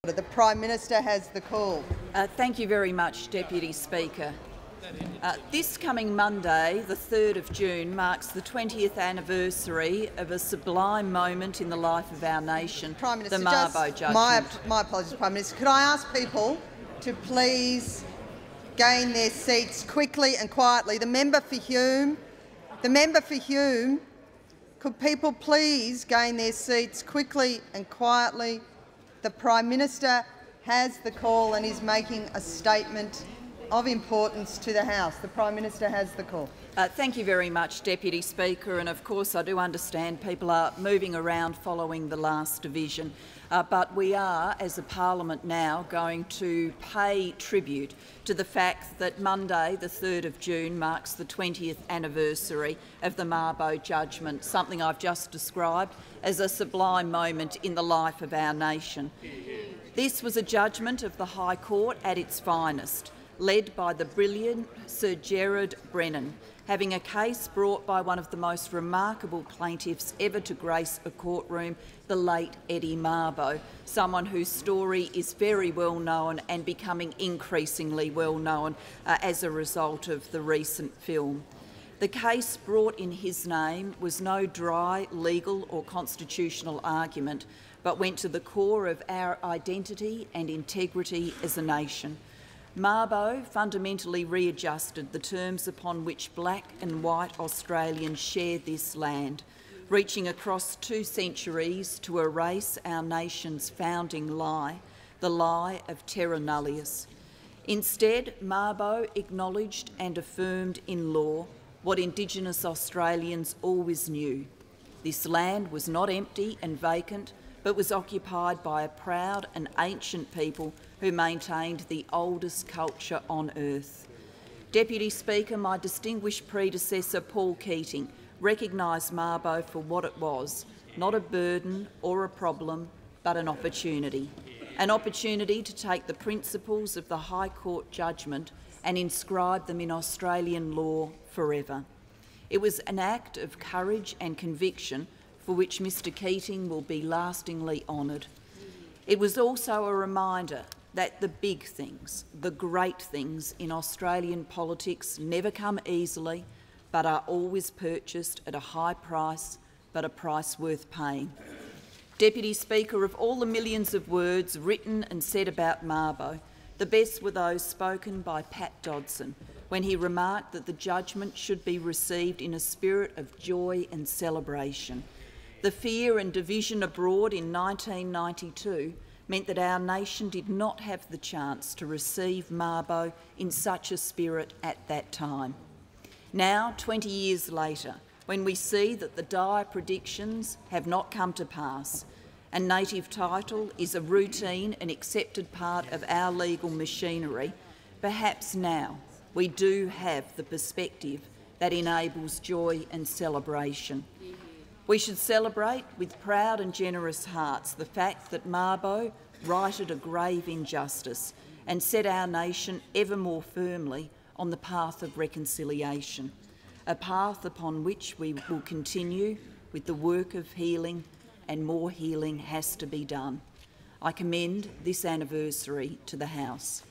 The Prime Minister has the call. Thank you very much, Deputy Speaker. This coming Monday, the 3rd of June, marks the 20th anniversary of a sublime moment in the life of our nation, Prime Minister, the Mabo judgment. My apologies, Prime Minister. Could I ask people to please gain their seats quickly and quietly? The member for Hume, could people please gain their seats quickly and quietly? The Prime Minister has the call and is making a statement of importance to the House. The Prime Minister has the call. Thank you very much, Deputy Speaker. And of course I do understand people are moving around following the last division. But we are, as a parliament now, going to pay tribute to the fact that Monday, the 3rd of June, marks the 20th anniversary of the Mabo judgment, something I've just described as a sublime moment in the life of our nation. This was a judgment of the High Court at its finest, led by the brilliant Sir Gerard Brennan, having a case brought by one of the most remarkable plaintiffs ever to grace a courtroom, the late Eddie Mabo, someone whose story is very well known and becoming increasingly well known as a result of the recent film. The case brought in his name was no dry legal or constitutional argument, but went to the core of our identity and integrity as a nation. Mabo fundamentally readjusted the terms upon which black and white Australians shared this land, reaching across 2 centuries to erase our nation's founding lie, the lie of terra nullius. Instead, Mabo acknowledged and affirmed in law what Indigenous Australians always knew. This land was not empty and vacant, but was occupied by a proud and ancient people who maintained the oldest culture on earth. Deputy Speaker, my distinguished predecessor Paul Keating recognised Mabo for what it was, not a burden or a problem, but an opportunity to take the principles of the High Court judgment and inscribe them in Australian law forever. It was an act of courage and conviction for which Mr Keating will be lastingly honoured. It was also a reminder that the big things, the great things in Australian politics never come easily, but are always purchased at a high price, but a price worth paying. Deputy Speaker, of all the millions of words written and said about Mabo, the best were those spoken by Pat Dodson when he remarked that the judgment should be received in a spirit of joy and celebration. The fear and division abroad in 1992 meant that our nation did not have the chance to receive Mabo in such a spirit at that time. Now, 20 years later, when we see that the dire predictions have not come to pass, and native title is a routine and accepted part of our legal machinery, perhaps now we do have the perspective that enables joy and celebration. We should celebrate with proud and generous hearts the fact that Mabo righted a grave injustice and set our nation ever more firmly on the path of reconciliation, a path upon which we will continue with the work of healing, and more healing has to be done. I commend this anniversary to the House.